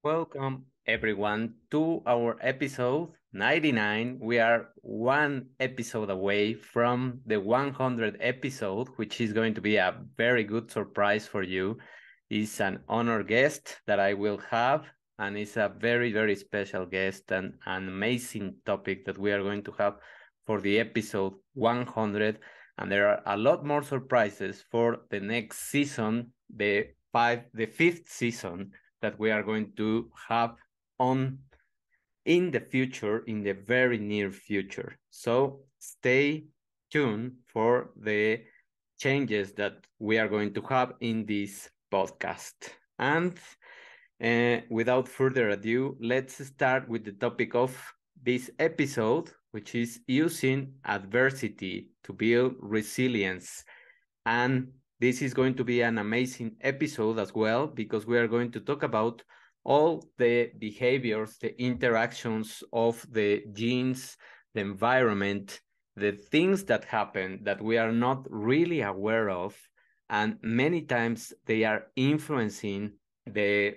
Welcome everyone to our episode 99. We are one episode away from the 100th episode, which is going to be a very good surprise for you. It's an honor guest that I will have, and it's a very, very special guest and an amazing topic that we are going to have for the episode 100. And there are a lot more surprises for the next season, the fifth season that we are going to have on in the future, in the very near future. So stay tuned for the changes that we are going to have in this podcast. And without further ado, let's start with the topic of this episode, which is using adversity to build resilience. And this is going to be an amazing episode as well, because we are going to talk about all the behaviors, the interactions of the genes, the environment, the things that happen that we are not really aware of. And many times they are influencing the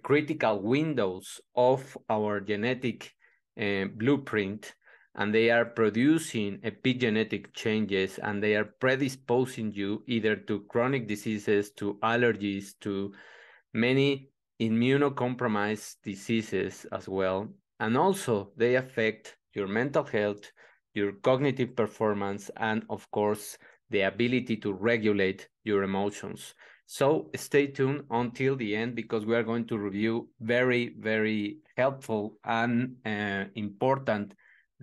critical windows of our genetic blueprint, and they are producing epigenetic changes, and they are predisposing you either to chronic diseases, to allergies, to many immunocompromised diseases as well. And also they affect your mental health, your cognitive performance, and of course, the ability to regulate your emotions. So stay tuned until the end, because we are going to review very, very helpful and important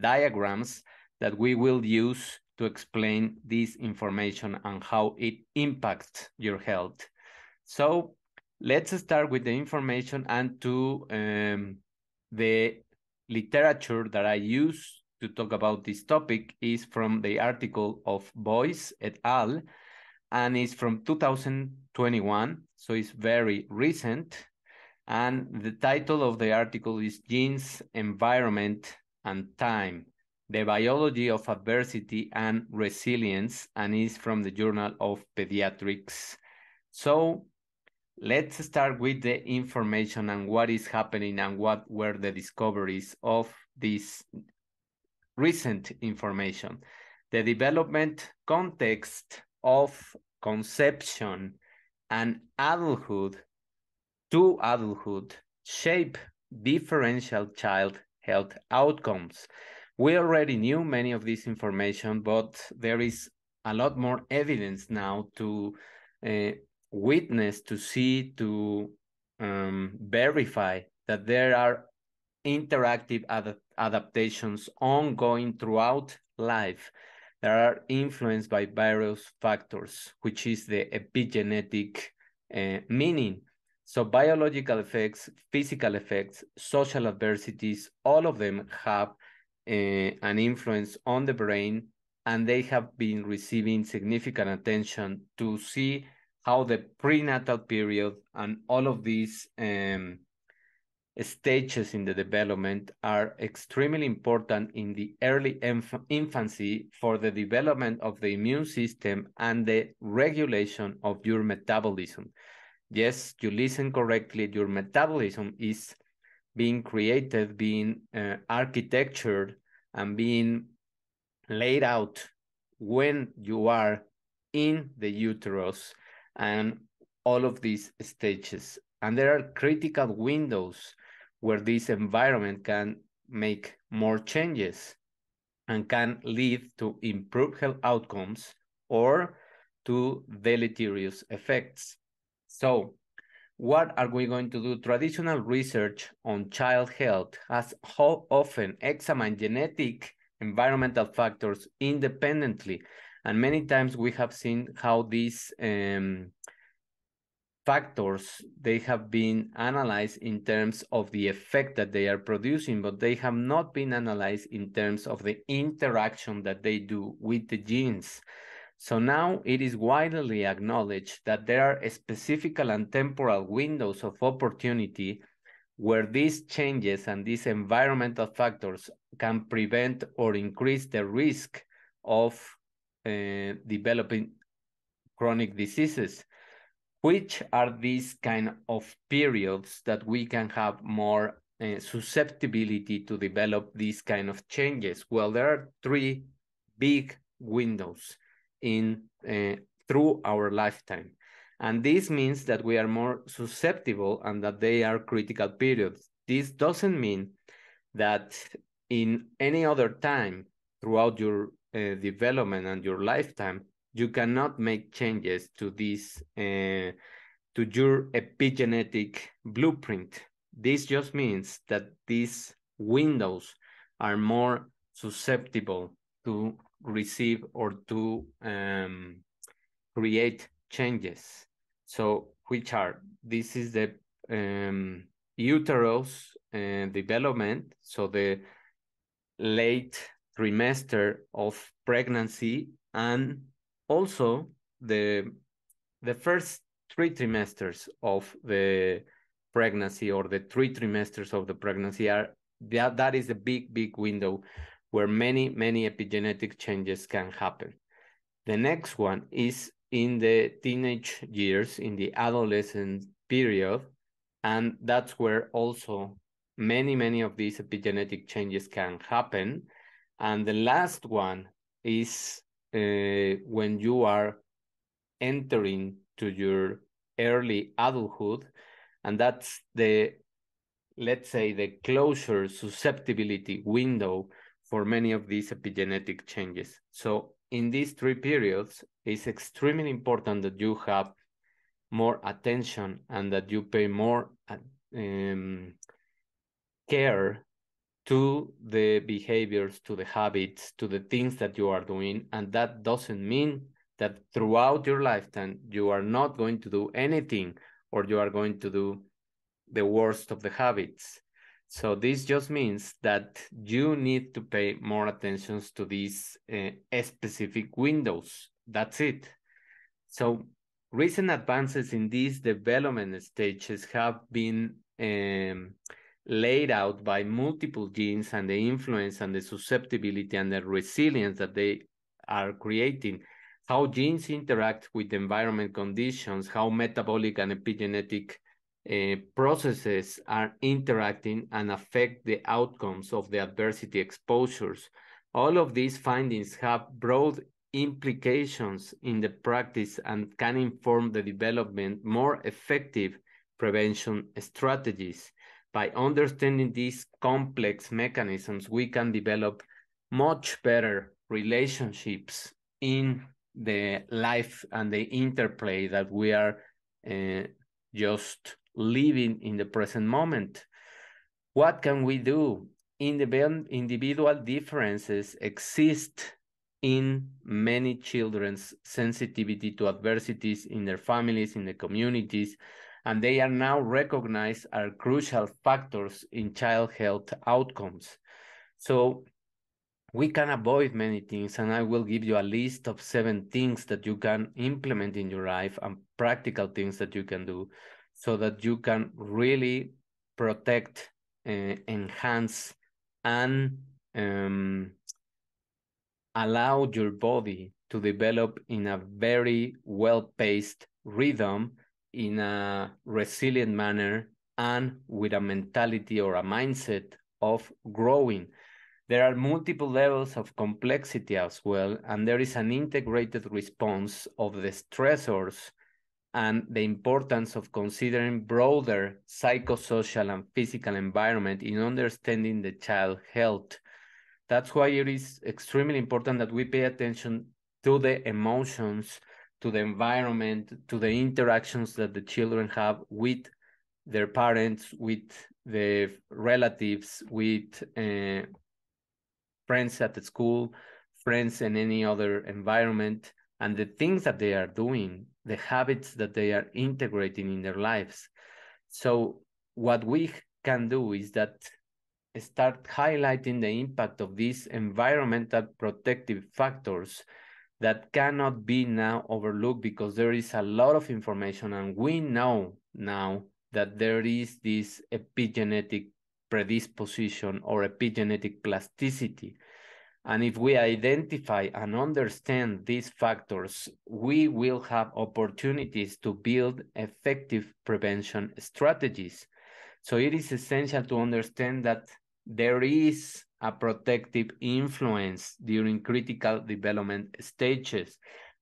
diagrams that we will use to explain this information and how it impacts your health. So let's start with the information and to the literature that I use to talk about this topic is from the article of Boyce et al. And it's from 2021, so it's very recent. And the title of the article is Genes, Environment, and Time, the Biology of Adversity and Resilience, and is from the Journal of Pediatrics. So let's start with the information and what is happening and what were the discoveries of this recent information. The development context of conception and adulthood to adulthood shape differential child health outcomes. We already knew many of this information, but there is a lot more evidence now to witness, to see, to verify that there are interactive adaptations ongoing throughout life that are influenced by various factors, which is the epigenetic meaning. So biological effects, physical effects, social adversities, all of them have an influence on the brain, and they have been receiving significant attention to see how the prenatal period and all of these stages in the development are extremely important in the early infancy for the development of the immune system and the regulation of your metabolism. Yes, you listen correctly. Your metabolism is being created, being architectured, and being laid out when you are in the uterus and all of these stages. And there are critical windows where this environment can make more changes and can lead to improved health outcomes or to deleterious effects. So what are we going to do? Traditional research on child health has often examined genetic environmental factors independently. And many times we have seen how these factors, they have been analyzed in terms of the effect that they are producing, but they have not been analyzed in terms of the interaction that they do with the genes. So now it is widely acknowledged that there are specific and temporal windows of opportunity where these changes and these environmental factors can prevent or increase the risk of developing chronic diseases. Which are these kind of periods that we can have more susceptibility to develop these kind of changes? Well, there are three big windows in through our lifetime. And this means that we are more susceptible and that they are critical periods. This doesn't mean that in any other time throughout your development and your lifetime, you cannot make changes to this, to your epigenetic blueprint. This just means that these windows are more susceptible to receive or to create changes. So, which are, this is the uterus development, so the late trimester of pregnancy, and also the first 3 trimesters of the pregnancy, or the 3 trimesters of the pregnancy, are that is a big window where many epigenetic changes can happen. The next one is in the teenage years, in the adolescent period, and that's where also many of these epigenetic changes can happen. And the last one is when you are entering to your early adulthood, and that's the, let's say, the closure susceptibility window for many of these epigenetic changes. So in these 3 periods, it's extremely important that you have more attention and that you pay more care to the behaviors, to the habits, to the things that you are doing. And that doesn't mean that throughout your lifetime, you are not going to do anything, or you are going to do the worst of the habits. So this just means that you need to pay more attention to these specific windows. That's it. So recent advances in these development stages have been laid out by multiple genes, and the influence and the susceptibility and the resilience that they are creating, how genes interact with environment conditions, how metabolic and epigenetic processes are interacting and affect the outcomes of the adversity exposures. All of these findings have broad implications in the practice and can inform the development more effective prevention strategies. By understanding these complex mechanisms, we can develop much better relationships in the life and the interplay that we are just living in the present moment. What can we do? Individual differences exist in many children's sensitivity to adversities in their families, in the communities, and they are now recognized as crucial factors in child health outcomes. So we can avoid many things, and I will give you a list of 7 things that you can implement in your life, and practical things that you can do, so that you can really protect, enhance, and allow your body to develop in a very well-paced rhythm, in a resilient manner, and with a mentality or a mindset of growing. There are multiple levels of complexity as well, and there is an integrated response of the stressors, and the importance of considering broader psychosocial and physical environment in understanding the child health. That's why it is extremely important that we pay attention to the emotions, to the environment, to the interactions that the children have with their parents, with the relatives, with friends at the school, friends in any other environment, and the things that they are doing, the habits that they are integrating in their lives. So what we can do is that start highlighting the impact of these environmental protective factors that cannot be now overlooked, because there is a lot of information, and we know now that there is this epigenetic predisposition or epigenetic plasticity. And if we identify and understand these factors, we will have opportunities to build effective prevention strategies. So it is essential to understand that there is a protective influence during critical development stages.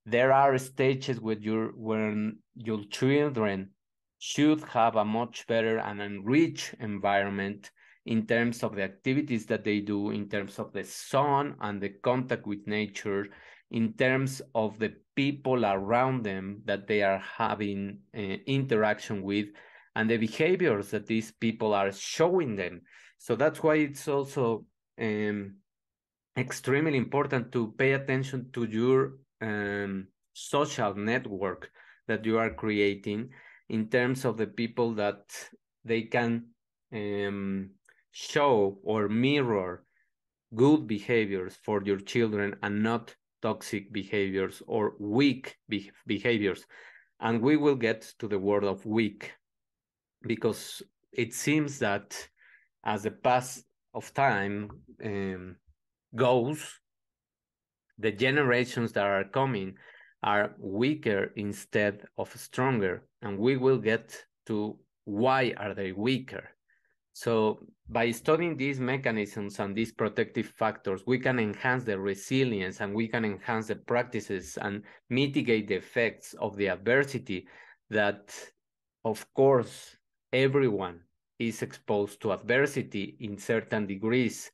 There are stages when your children should have a much better and enriched environment in terms of the activities that they do, in terms of the sun and the contact with nature, in terms of the people around them that they are having interaction with, and the behaviors that these people are showing them. So that's why it's also extremely important to pay attention to your social network that you are creating in terms of the people that they can show or mirror good behaviors for your children and not toxic behaviors or weak behaviors. And we will get to the word of weak, because it seems that as the pass of time goes, the generations that are coming are weaker instead of stronger, and we will get to why are they weaker. So by studying these mechanisms and these protective factors, we can enhance the resilience, and we can enhance the practices and mitigate the effects of the adversity that, of course, everyone is exposed to adversity in certain degrees,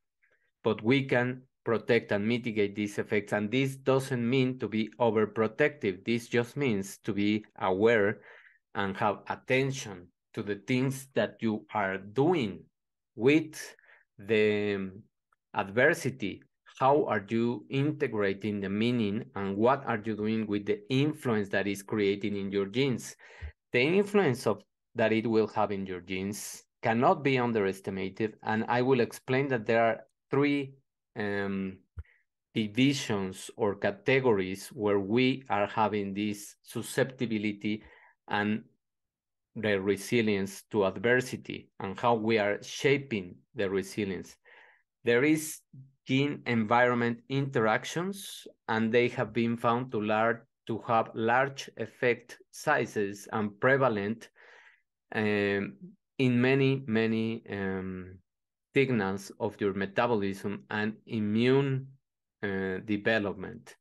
but we can protect and mitigate these effects. And this doesn't mean to be overprotective. This just means to be aware and have attention to the things that you are doing with the adversity. How are you integrating the meaning, and what are you doing with the influence that is creating in your genes? The influence of that it will have in your genes cannot be underestimated, and I will explain that there are three divisions or categories where we are having this susceptibility and the resilience to adversity, and how we are shaping the resilience. There is gene environment interactions, and they have been found to have large effect sizes and prevalent in many signals of your metabolism and immune development.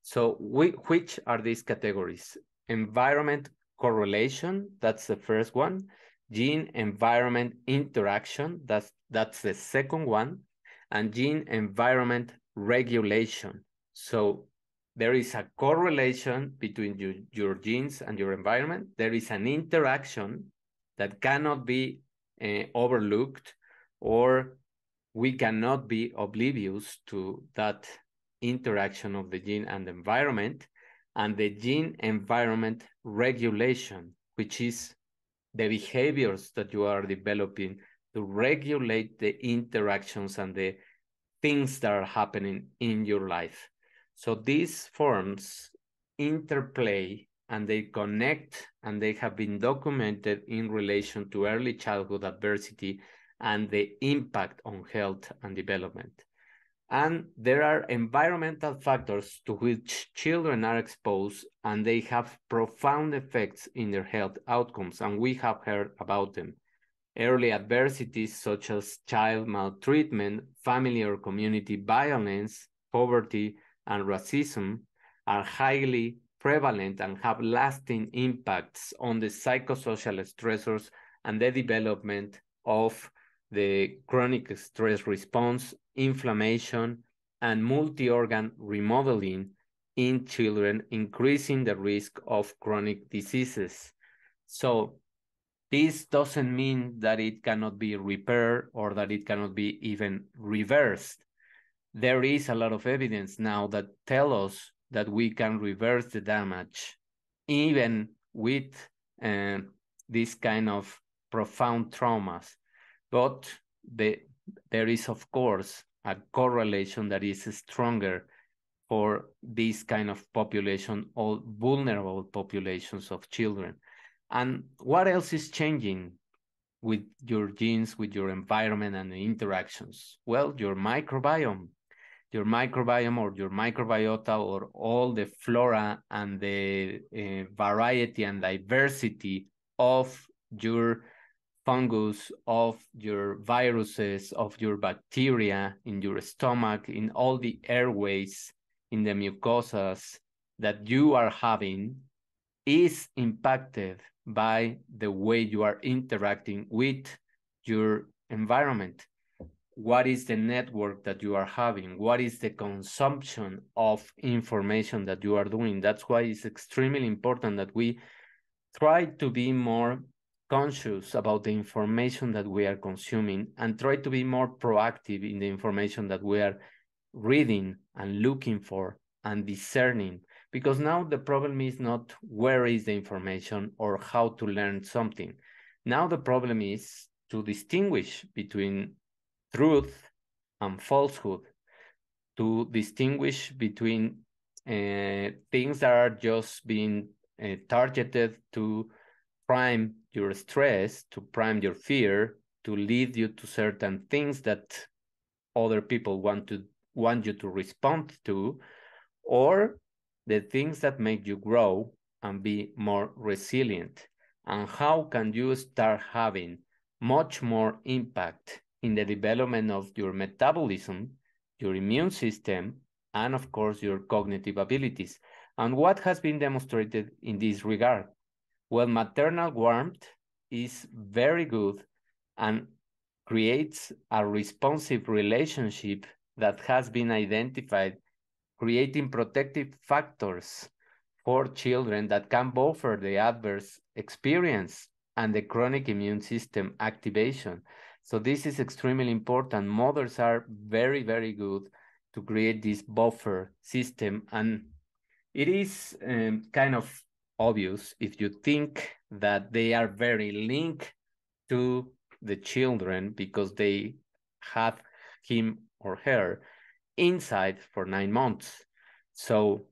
So which are these categories? Environment correlation, that's the first one. Gene environment interaction, that's the second one. And gene environment regulation. So there is a correlation between your genes and your environment. There is an interaction that cannot be overlooked, or we cannot be oblivious to that interaction of the gene and the environment. And the gene environment regulation, which is the behaviors that you are developing to regulate the interactions and the things that are happening in your life. So these forms interplay, and they connect, and they have been documented in relation to early childhood adversity and the impact on health and development. And there are environmental factors to which children are exposed, and they have profound effects in their health outcomes, and we have heard about them. Early adversities such as child maltreatment, family or community violence, poverty, and racism are highly prevalent and have lasting impacts on the psychosocial stressors and the development of the chronic stress response, inflammation, and multi-organ remodeling in children, increasing the risk of chronic diseases. So this doesn't mean that it cannot be repaired or that it cannot be even reversed. There is a lot of evidence now that tell us that we can reverse the damage even with this kind of profound traumas. But there is, of course, a correlation that is stronger for this kind of population, or vulnerable populations of children. And what else is changing with your genes, with your environment and the interactions? Well, your microbiome. your microbiome or your microbiota or all the flora and the variety and diversity of your fungus, of your viruses, of your bacteria in your stomach, in all the airways, in the mucosas that you are having is impacted by the way you are interacting with your environment. What is the network that you are having? What is the consumption of information that you are doing? That's why it's extremely important that we try to be more conscious about the information that we are consuming and try to be more proactive in the information that we are reading and looking for and discerning. Because now the problem is not where is the information or how to learn something. Now the problem is to distinguish between truth and falsehood, to distinguish between things that are just being targeted to prime your stress, to prime your fear, to lead you to certain things that other people want you to respond to, or the things that make you grow and be more resilient. And how can you start having much more impact in the development of your metabolism, your immune system, and of course your cognitive abilities? And what has been demonstrated in this regard? Well, maternal warmth is very good and creates a responsive relationship that has been identified, creating protective factors for children that can buffer the adverse experience and the chronic immune system activation. So this is extremely important. Mothers are very, very good to create this buffer system, and it is kind of obvious if you think that they are very linked to the children because they have him or her inside for 9 months. So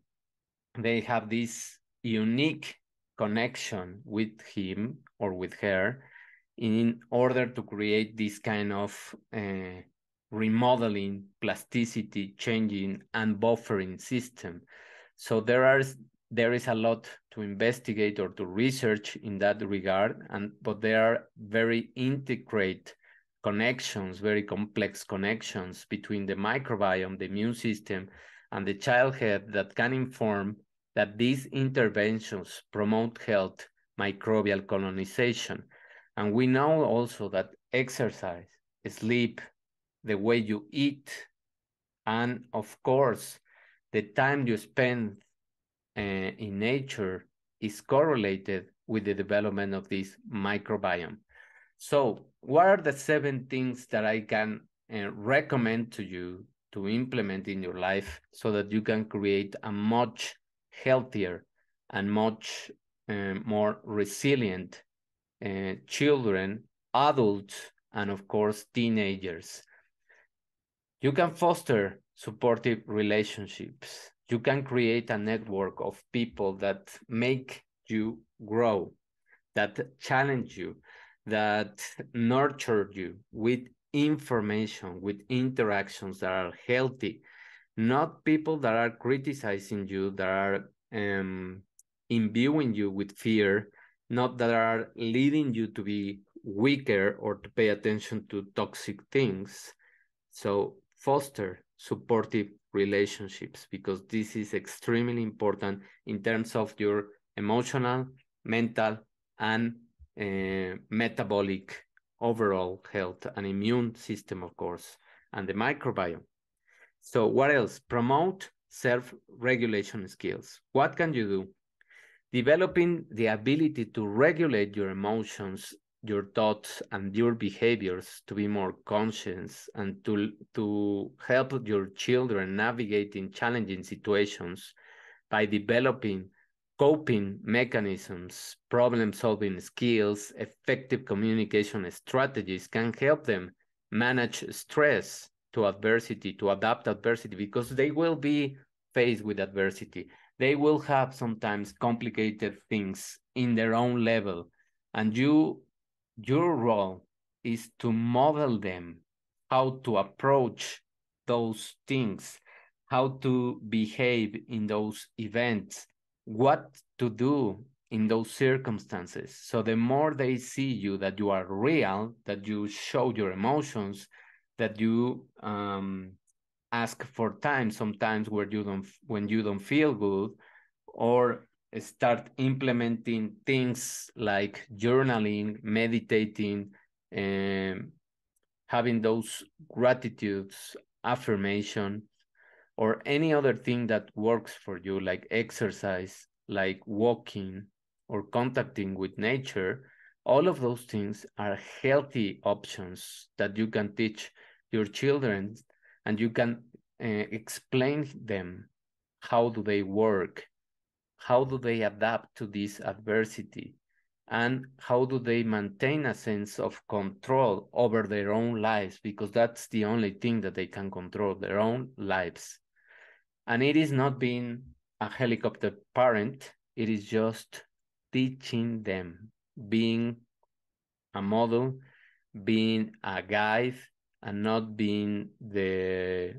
they have this unique connection with him or with her in order to create this kind of remodeling, plasticity, changing, and buffering system. So there is a lot to investigate or to research in that regard, but there are very integrate connections, very complex connections between the microbiome, the immune system, and the child health that can inform that these interventions promote health microbial colonization. And we know also that exercise, sleep, the way you eat, and of course, the time you spend in nature is correlated with the development of this microbiome. So, what are the 7 things that I can recommend to you to implement in your life so that you can create a much healthier and much more resilient children, adults, and of course, teenagers? You can foster supportive relationships. You can create a network of people that make you grow, that challenge you, that nurture you with information, with interactions that are healthy, not people that are criticizing you, that are imbuing you with fear, not that are leading you to be weaker or to pay attention to toxic things. So foster supportive relationships because this is extremely important in terms of your emotional, mental, and metabolic overall health and immune system, of course, and the microbiome. So what else? Promote self-regulation skills. What can you do? Developing the ability to regulate your emotions, your thoughts, and your behaviors to be more conscious and to help your children navigate in challenging situations by developing coping mechanisms, problem-solving skills, effective communication strategies can help them manage stress to adversity, to adapt adversity, because they will be faced with adversity. They will have sometimes complicated things in their own level, and your role is to model them how to approach those things how to behave in those events, what to do in those circumstances. So the more they see you, that you are real, that you show your emotions, that you ask for time sometimes when you don't feel good, or start implementing things like journaling, meditating, um, having those gratitudes, affirmation, or any other thing that works for you, like exercise, like walking, or contacting with nature. All of those things are healthy options that you can teach your children, and you can explain them how do they work, how do they adapt to this adversity, and how do they maintain a sense of control over their own lives, because that's the only thing that they can control, their own lives. And it is not being a helicopter parent, it is just teaching them, being a model, being a guide, and not being the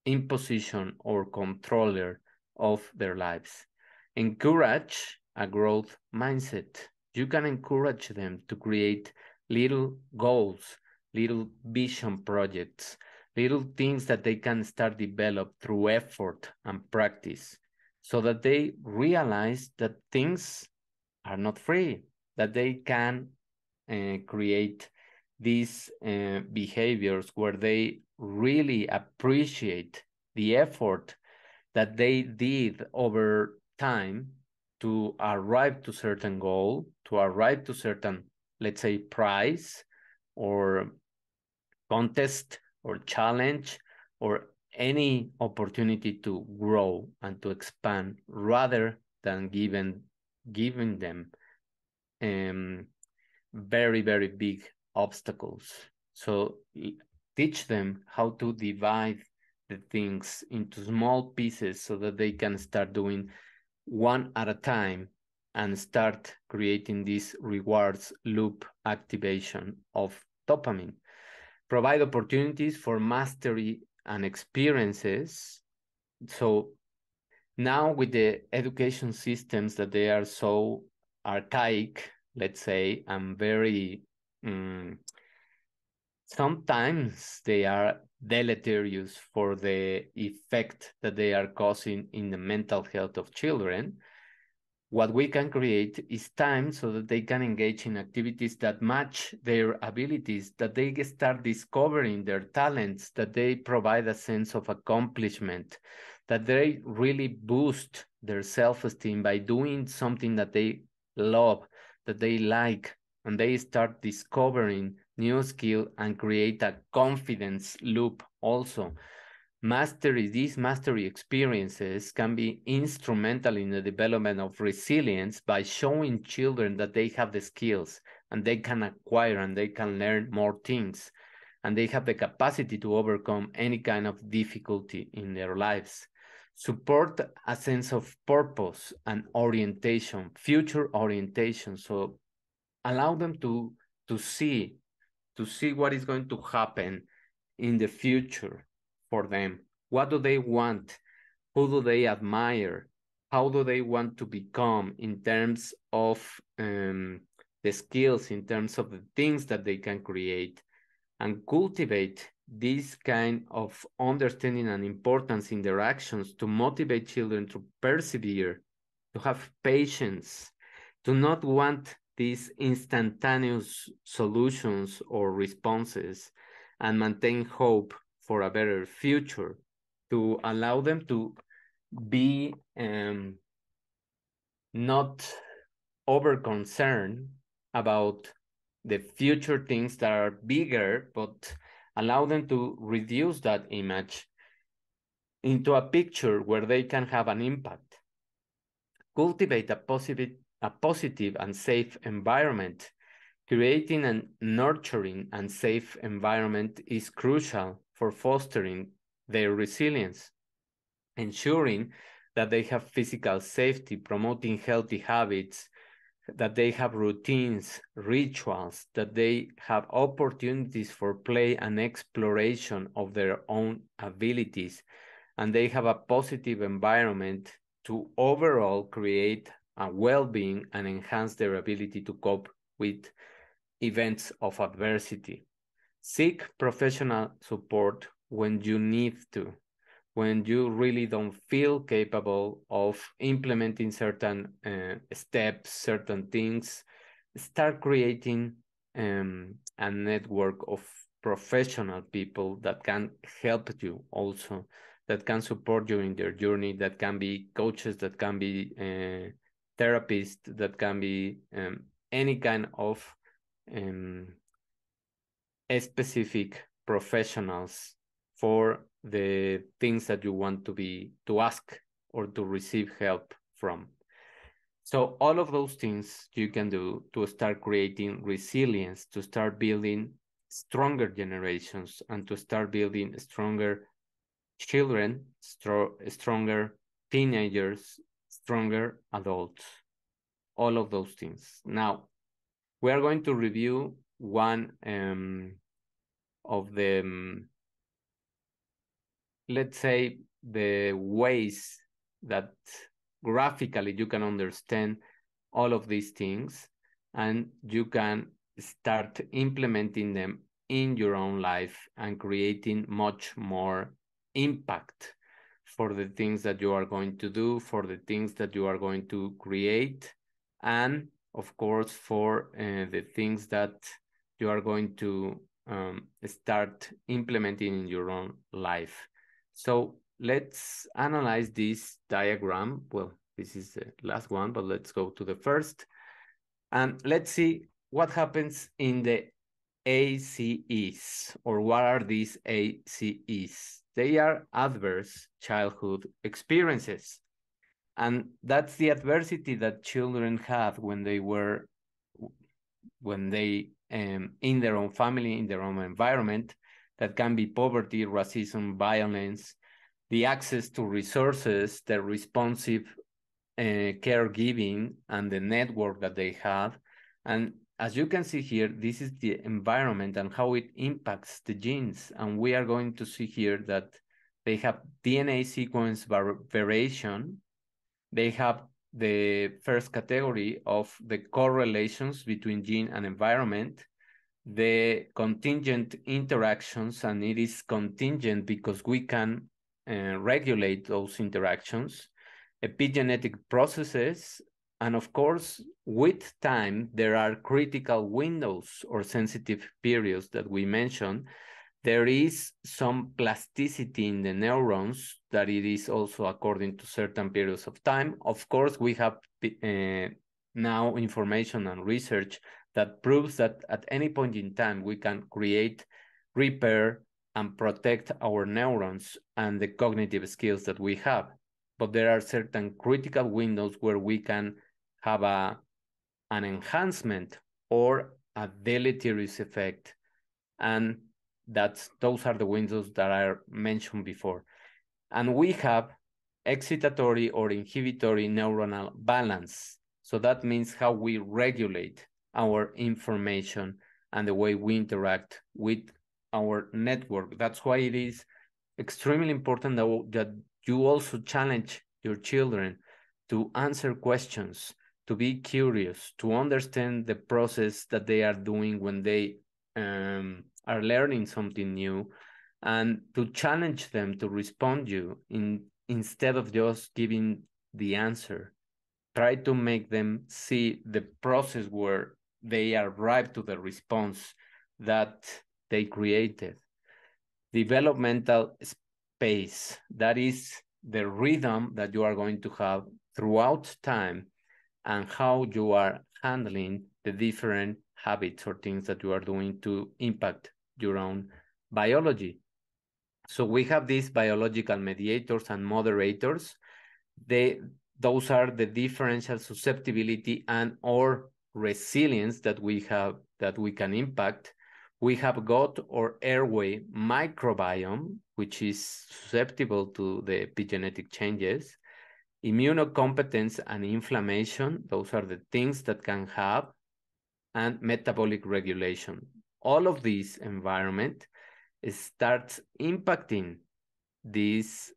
imposition or controller of their lives. Encourage a growth mindset. You can encourage them to create little goals, little vision projects, little things that they can start develop through effort and practice, so that they realize that things are not free, that they can create these behaviors where they really appreciate the effort that they did over time to arrive to certain goal, to arrive to certain, let's say, prize or contest or challenge, or any opportunity to grow and to expand, rather than giving them um, very, very big obstacles. So teach them how to divide the things into small pieces so that they can start doing one at a time and start creating this rewards loop activation of dopamine. Provide opportunities for mastery and experiences. So now with the education systems that they are so archaic, let's say, and very sometimes they are deleterious for the effect that they are causing in the mental health of children. What we can create is time so that they can engage in activities that match their abilities, that they start discovering their talents, that they provide a sense of accomplishment, that they really boost their self-esteem by doing something that they love, that they like, and they start discovering new skill and create a confidence loop also. These mastery experiences can be instrumental in the development of resilience by showing children that they have the skills and they can acquire and they can learn more things, and they have the capacity to overcome any kind of difficulty in their lives. Support a sense of purpose and orientation, future orientation. So allow them to see to see what is going to happen in the future for them. What do they want? Who do they admire? How do they want to become in terms of the skills, in terms of the things that they can create, and cultivate this kind of understanding and importance in their actions to motivate children to persevere, to have patience, to not want these instantaneous solutions or responses, and maintain hope for a better future, to allow them to be not over concerned about the future things that are bigger, but allow them to reduce that image into a picture where they can have an impact. Cultivate a positive and safe environment. Creating a nurturing and safe environment is crucial for fostering their resilience, ensuring that they have physical safety, promoting healthy habits, that they have routines, rituals, that they have opportunities for play and exploration of their own abilities, and they have a positive environment to overall create a well-being and enhance their ability to cope with events of adversity. Seek professional support when you need to, when you really don't feel capable of implementing certain steps, certain things. Start creating a network of professional people that can help you also, that can support you in their journey, that can be coaches, that can be therapists, that can be any kind of specific professionals for the things that you want to ask or to receive help from. So all of those things you can do to start creating resilience, to start building stronger generations, and to start building stronger children, stronger teenagers, stronger adults. All of those things. Now, we are going to review one of the, let's say, the ways that graphically you can understand all of these things, and you can start implementing them in your own life and creating much more impact for the things that you are going to do, for the things that you are going to create, and of course for the things that you are going to start implementing in your own life. So let's analyze this diagram. Well, this is the last one, but let's go to the first. And let's see what happens in the ACEs, or what are these ACEs? They are adverse childhood experiences. And that's the adversity that children had when they in their own family, in their own environment. That can be poverty, racism, violence, the access to resources, the responsive caregiving, and the network that they have. And as you can see here, this is the environment and how it impacts the genes. And we are going to see here that they have DNA sequence variation. They have the first category of the correlations between gene and environment, the contingent interactions, and it is contingent because we can regulate those interactions, epigenetic processes, and of course, with time, there are critical windows or sensitive periods that we mentioned. There is some plasticity in the neurons that it is also according to certain periods of time. Of course, we have now information and research that proves that at any point in time, we can create, repair, and protect our neurons and the cognitive skills that we have. But there are certain critical windows where we can have an enhancement or a deleterious effect. And those are the windows that I mentioned before. And we have excitatory or inhibitory neuronal balance. So that means how we regulate our information and the way we interact with our network. That's why it is extremely important that you also challenge your children to answer questions, to be curious, to understand the process that they are doing when they are learning something new, and to challenge them to respond you instead of just giving the answer. Try to make them see the process where they arrive to the response that they created. Developmental space, that is the rhythm that you are going to have throughout time and how you are handling the different habits or things that you are doing to impact your own biology. So we have these biological mediators and moderators. Those are the differential susceptibility and or resilience that we have, that we can impact. We have gut or airway microbiome, which is susceptible to the epigenetic changes. Immunocompetence and inflammation, those are the things that can have, and metabolic regulation. All of this environment starts impacting this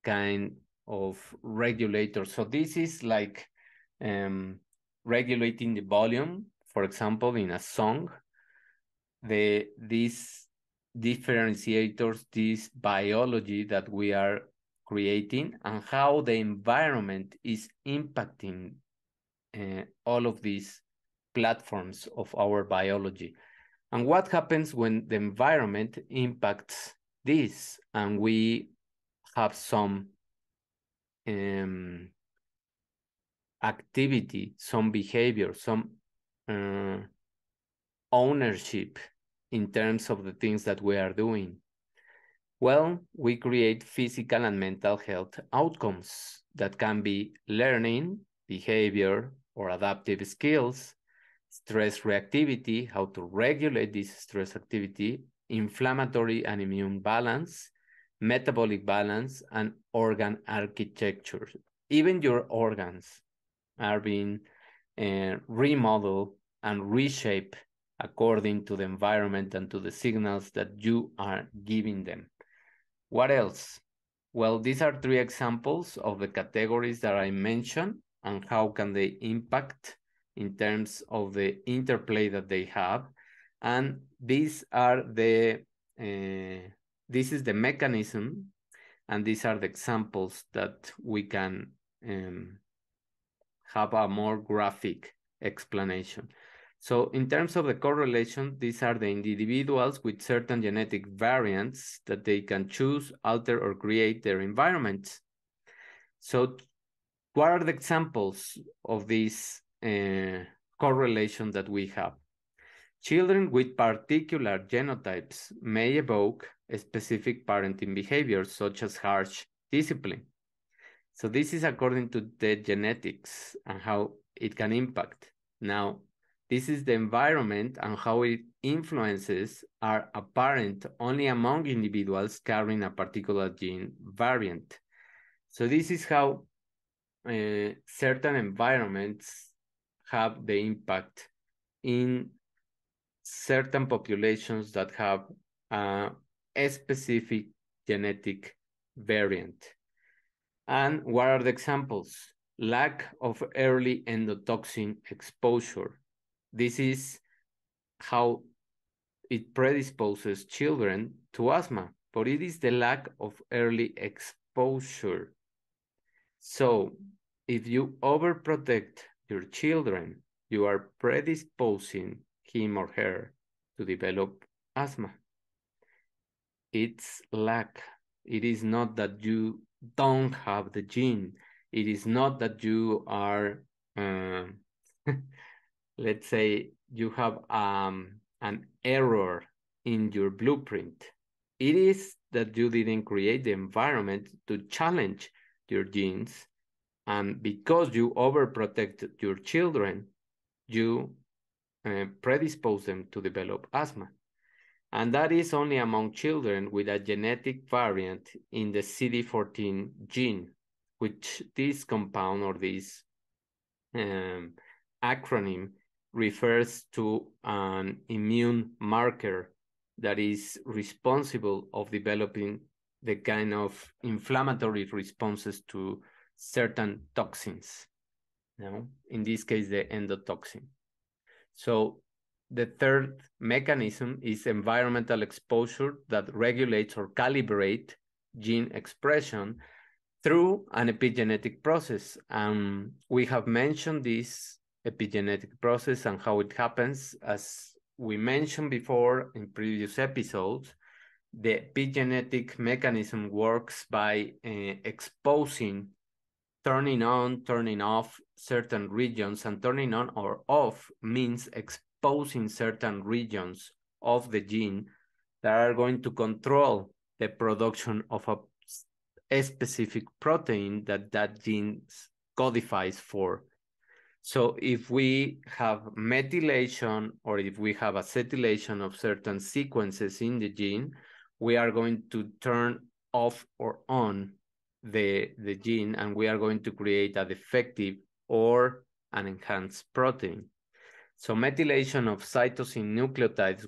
kind of regulator. So this is like regulating the volume, for example, in a song. These differentiators, this biology that we are creating, and how the environment is impacting all of these platforms of our biology. And what happens when the environment impacts this and we have some activity, some behavior, some ownership in terms of the things that we are doing? Well, we create physical and mental health outcomes that can be learning, behavior, or adaptive skills, stress reactivity, how to regulate this stress activity, inflammatory and immune balance, metabolic balance, and organ architecture. Even your organs are being remodeled and reshaped according to the environment and to the signals that you are giving them. What else? Well, these are 3 examples of the categories that I mentioned and how can they impact in terms of the interplay that they have. And these are the, this is the mechanism, and these are the examples that we can have a more graphic explanation. So in terms of the correlation, these are the individuals with certain genetic variants that they can choose, alter, or create their environments. So what are the examples of this correlation that we have? Children with particular genotypes may evoke specific parenting behaviors, such as harsh discipline. So this is according to the genetics and how it can impact. Now, this is the environment, and how it influences are apparent only among individuals carrying a particular gene variant. So this is how certain environments have the impact in certain populations that have a specific genetic variant. And what are the examples? Lack of early endotoxin exposure. This is how it predisposes children to asthma, but it is the lack of early exposure. So if you overprotect your children, you are predisposing him or her to develop asthma. It's lack. It is not that you don't have the gene. It is not that you are, let's say, you have an error in your blueprint. It is that you didn't create the environment to challenge your genes, and because you overprotect your children, you predispose them to develop asthma. And that is only among children with a genetic variant in the CD14 gene, which this compound or this acronym refers to an immune marker that is responsible of developing the kind of inflammatory responses to certain toxins. Now, in this case, the endotoxin. So the third mechanism is environmental exposure that regulates or calibrates gene expression through an epigenetic process. We have mentioned this epigenetic process and how it happens. As we mentioned before in previous episodes, the epigenetic mechanism works by exposing, turning on, turning off certain regions, and turning on or off means exposing certain regions of the gene that are going to control the production of a specific protein that that gene codifies for. So if we have methylation or if we have acetylation of certain sequences in the gene, we are going to turn off or on the gene, and we are going to create a defective or an enhanced protein. So methylation of cytosine nucleotides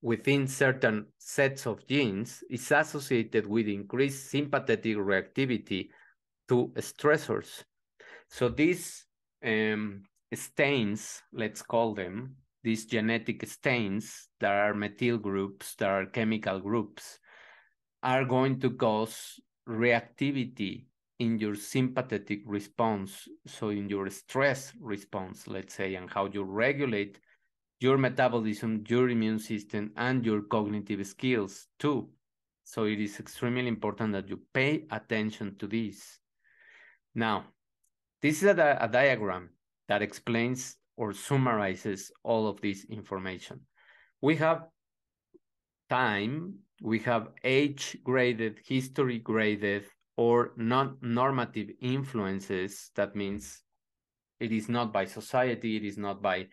within certain sets of genes is associated with increased sympathetic reactivity to stressors. So these stains, let's call them, these genetic stains that are methyl groups, that are chemical groups, are going to cause reactivity in your sympathetic response, so in your stress response, let's say, and how you regulate your metabolism, your immune system, and your cognitive skills too. So it is extremely important that you pay attention to this. Now, this is a diagram that explains or summarizes all of this information. We have time, we have age-graded, history-graded, or non-normative influences. That means it is not by society, it is not by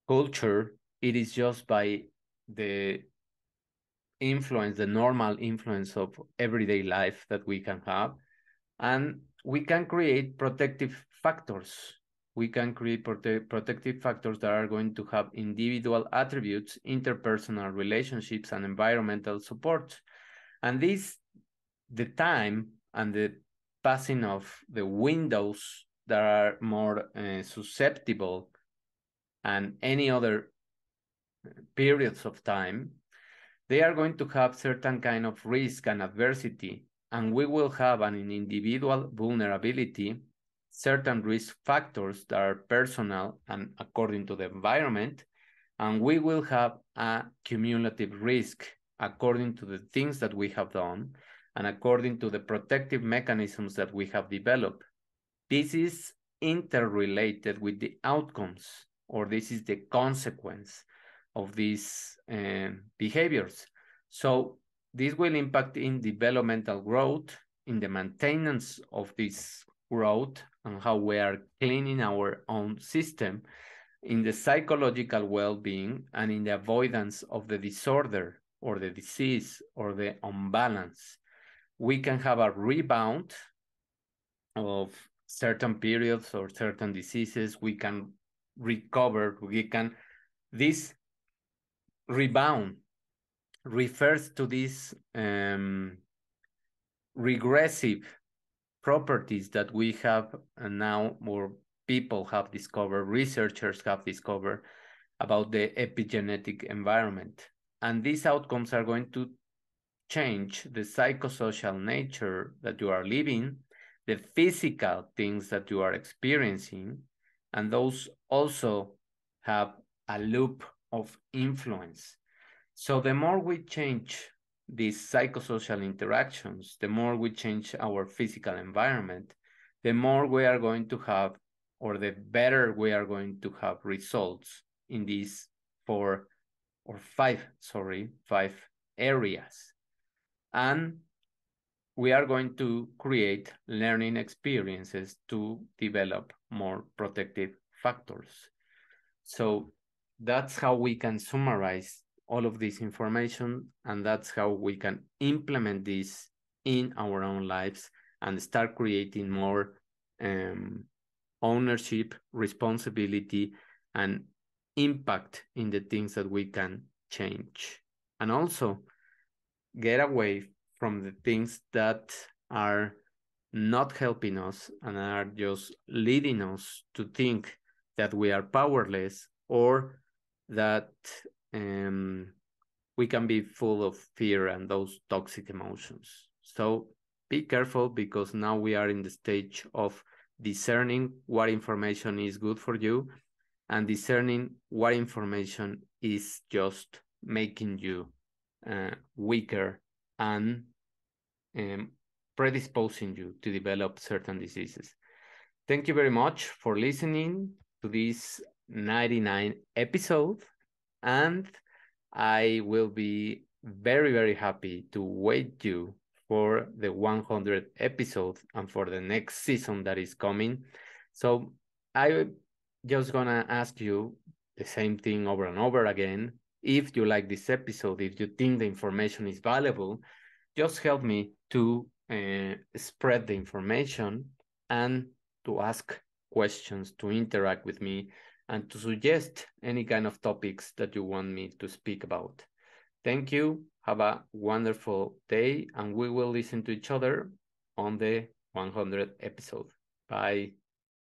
culture, it is just by the influence, the normal influence of everyday life that we can have. And we can create protective factors. We can create protective factors that are going to have individual attributes, interpersonal relationships, and environmental support. And this, the time and the passing of the windows that are more susceptible and any other periods of time, they are going to have certain kind of risk and adversity, and we will have an individual vulnerability, certain risk factors that are personal and according to the environment, and we will have a cumulative risk according to the things that we have done and according to the protective mechanisms that we have developed. This is interrelated with the outcomes, or this is the consequence of these behaviors. So this will impact in developmental growth, in the maintenance of this growth, and how we are cleaning our own system, in the psychological well-being, and in the avoidance of the disorder or the disease or the unbalance. We can have a rebound of certain periods or certain diseases. We can recover, this rebound refers to these regressive properties that we have now, or people have discovered, researchers have discovered about the epigenetic environment. And these outcomes are going to change the psychosocial nature that you are living, the physical things that you are experiencing, and those also have a loop of influence. So the more we change these psychosocial interactions, the more we change our physical environment, the more we are going to have, or the better we are going to have results in these five areas. And we are going to create learning experiences to develop more protective factors. So that's how we can summarize all of this information, and that's how we can implement this in our own lives and start creating more ownership, responsibility, and impact in the things that we can change. And also get away from the things that are not helping us and are just leading us to think that we are powerless, or that we can be full of fear and those toxic emotions. So be careful, because now we are in the stage of discerning what information is good for you and discerning what information is just making you weaker and predisposing you to develop certain diseases. Thank you very much for listening to this 99 episode, and I will be very, very happy to wait you for the 100th episode and for the next season that is coming. So I just gonna ask you the same thing over and over again. If you like this episode, if you think the information is valuable, just help me to spread the information and to ask questions, to interact with me, and to suggest any kind of topics that you want me to speak about. Thank you. Have a wonderful day, and we will listen to each other on the 100th episode. Bye.